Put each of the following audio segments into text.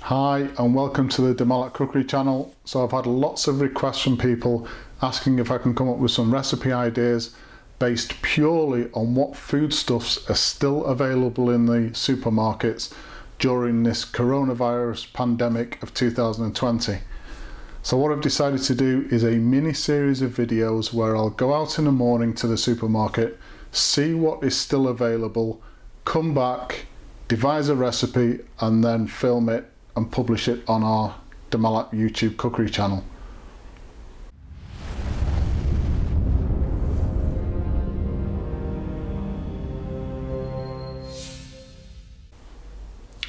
Hi and welcome to the Malat cookery channel. So I've had lots of requests from people asking if I can come up with some recipe ideas based purely on what foodstuffs are still available in the supermarkets during this coronavirus pandemic of 2020. So what I've decided to do is a mini series of videos where I'll go out in the morning to the supermarket, see what is still available, come back, devise a recipe and then film it and publish it on our Malat YouTube cookery channel.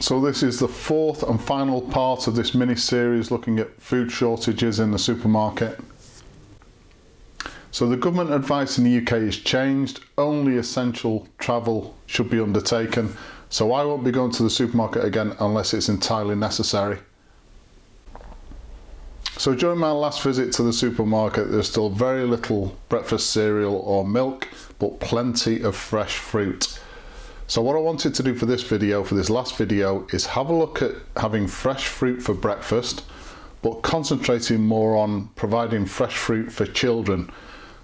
So this is the fourth and final part of this mini series looking at food shortages in the supermarket. So the government advice in the UK has changed. Only essential travel should be undertaken. So I won't be going to the supermarket again unless it's entirely necessary. So during my last visit to the supermarket, there's still very little breakfast cereal or milk, but plenty of fresh fruit. So what I wanted to do for this video, for this last video, is have a look at having fresh fruit for breakfast, but concentrating more on providing fresh fruit for children.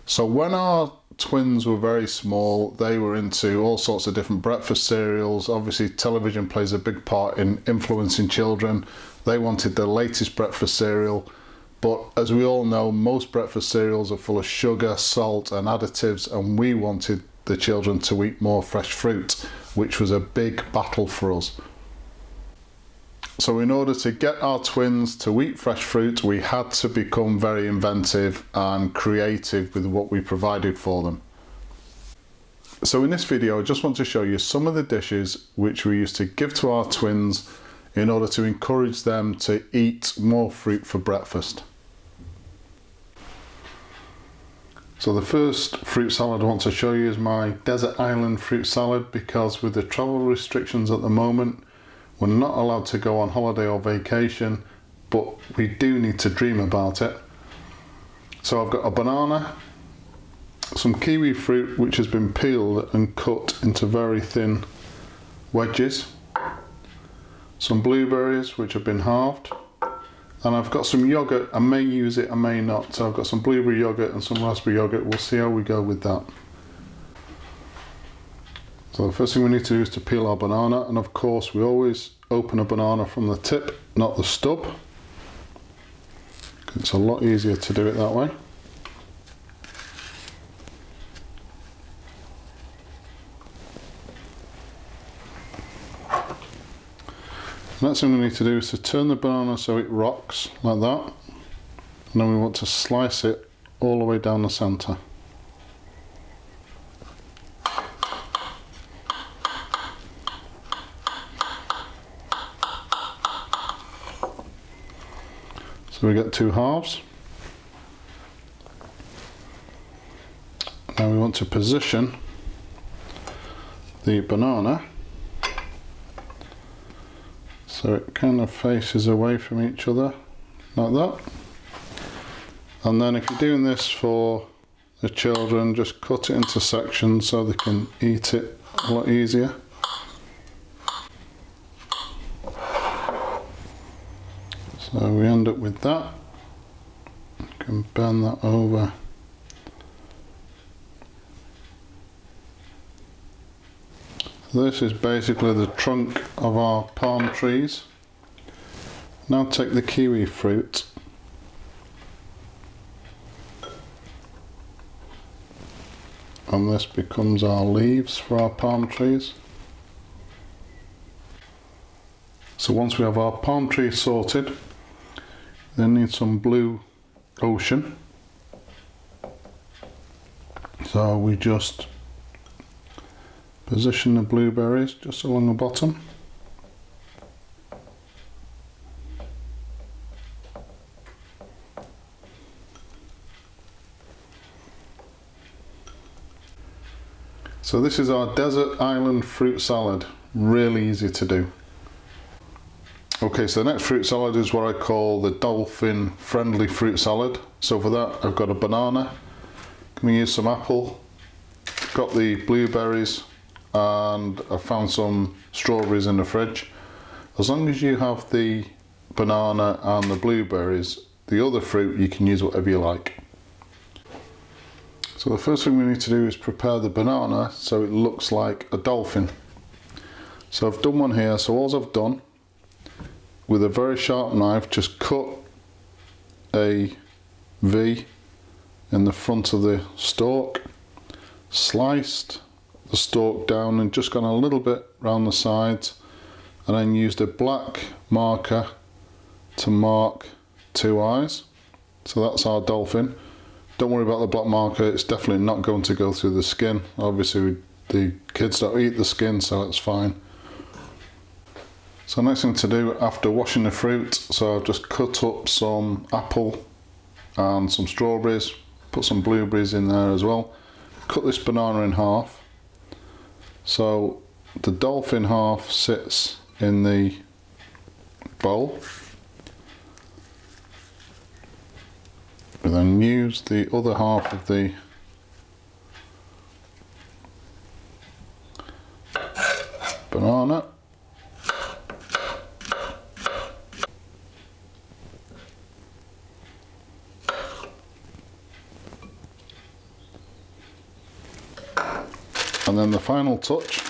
So when our twins were very small, they were into all sorts of different breakfast cereals. Obviously television plays a big part in influencing children. They wanted the latest breakfast cereal, but as we all know, most breakfast cereals are full of sugar, salt and additives, and we wanted the children to eat more fresh fruit, which was a big battle for us. So in order to get our twins to eat fresh fruit, we had to become very inventive and creative with what we provided for them. So in this video, I just want to show you some of the dishes which we used to give to our twins in order to encourage them to eat more fruit for breakfast. So the first fruit salad I want to show you is my desert island fruit salad, because with the travel restrictions at the moment, we're not allowed to go on holiday or vacation, but we do need to dream about it. So I've got a banana, some kiwi fruit which has been peeled and cut into very thin wedges, some blueberries which have been halved, and I've got some yogurt. I may use it, I may not. So I've got some blueberry yogurt and some raspberry yogurt. We'll see how we go with that. So the first thing we need to do is to peel our banana, and of course we always open a banana from the tip, not the stub. It's a lot easier to do it that way. The next thing we need to do is to turn the banana so it rocks like that, and then we want to slice it all the way down the centre. So we get two halves. Now we want to position the banana so it kind of faces away from each other like that. And then if you're doing this for the children, just cut it into sections so they can eat it a lot easier. So we end up with that. You can bend that over. So this is basically the trunk of our palm trees. Now take the kiwi fruit and this becomes our leaves for our palm trees. So once we have our palm tree sorted, then need some blue ocean. So we just position the blueberries just along the bottom. So this is our desert island fruit salad, really easy to do. Okay, so the next fruit salad is what I call the dolphin friendly fruit salad. So for that I've got a banana, I'm going to use some apple, got the blueberries, and I found some strawberries in the fridge. As long as you have the banana and the blueberries. The other fruit, you can use whatever you like. So the first thing we need to do is prepare the banana so it looks like a dolphin. So I've done one here, so all I've done, with a very sharp knife, just cut a V in the front of the stalk, sliced the stalk down and just gone a little bit round the sides, and then used a black marker to mark 2 eyes. So that's our dolphin. Don't worry about the black marker, it's definitely not going to go through the skin. Obviously the kids don't eat the skin, so it's fine. So next thing to do after washing the fruit, so I've just cut up some apple and some strawberries, put some blueberries in there as well. Cut this banana in half. So the dolphin half sits in the bowl. We then use the other half of the banana and then the final touch,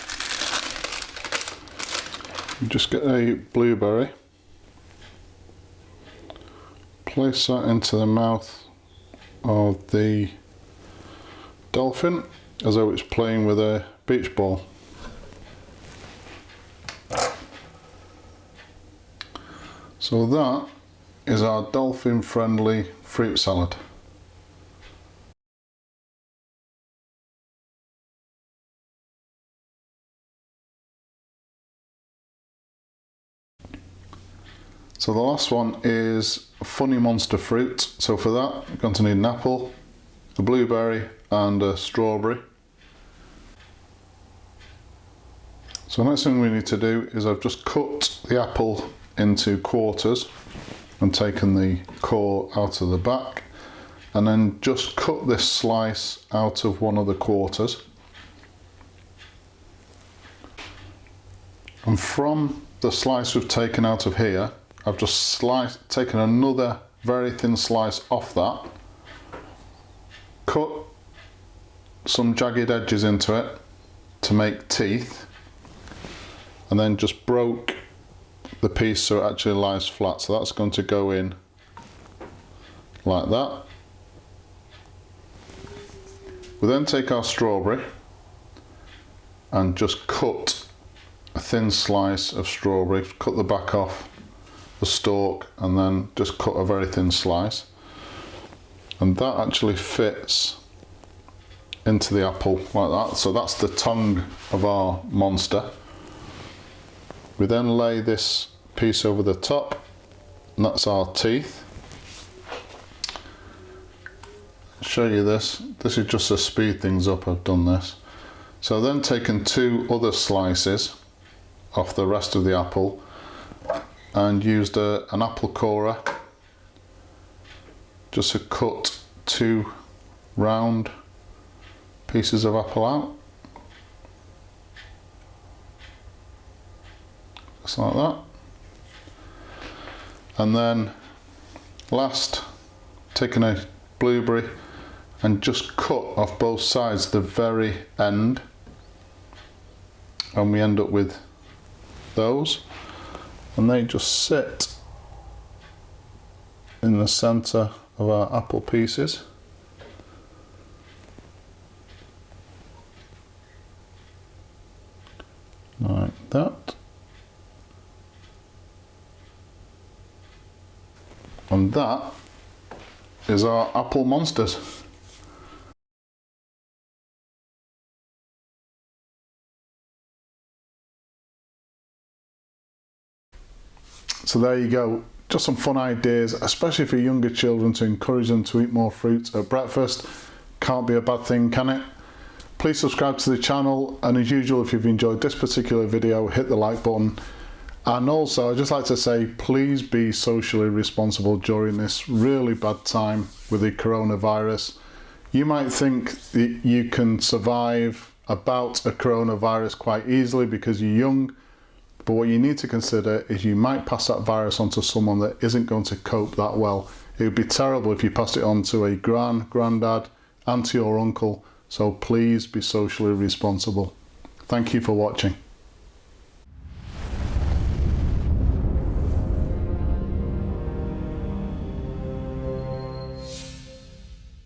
you just get a blueberry, place that into the mouth of the dolphin as though it's playing with a beach ball. So that is our dolphin friendly fruit salad. So the last one is funny monster fruit. So for that, you're going to need an apple, a blueberry and a strawberry. So the next thing we need to do is I've just cut the apple into quarters and taken the core out of the back, and then just cut this slice out of one of the quarters. And from the slice we've taken out of here, I've just taken another very thin slice off that, cut some jagged edges into it to make teeth, and then just broke the piece so it actually lies flat. So that's going to go in like that. We then take our strawberry and just cut a thin slice of strawberry, cut the back off the stalk and then just cut a very thin slice, and that actually fits into the apple like that. So that's the tongue of our monster. We then lay this piece over the top, and that's our teeth. I'll show you this. This is just to speed things up, I've done this. So I've then taken 2 other slices off the rest of the apple and used an apple corer just to cut 2 round pieces of apple out, just like that. And then last, taking a blueberry and just cut off both sides the very end, and we end up with those, and they just sit in the center of our apple pieces. Like that. And that is our apple monsters. So there you go, just some fun ideas, especially for younger children, to encourage them to eat more fruit at breakfast. Can't be a bad thing, can it? Please subscribe to the channel, and as usual, if you've enjoyed this particular video, hit the like button. And also, I'd just like to say, please be socially responsible during this really bad time with the coronavirus. You might think that you can survive about a coronavirus quite easily because you're young, But what you need to consider is you might pass that virus on to someone that isn't going to cope that well. It would be terrible if you passed it on to a granddad, auntie or uncle. So please be socially responsible. Thank you for watching.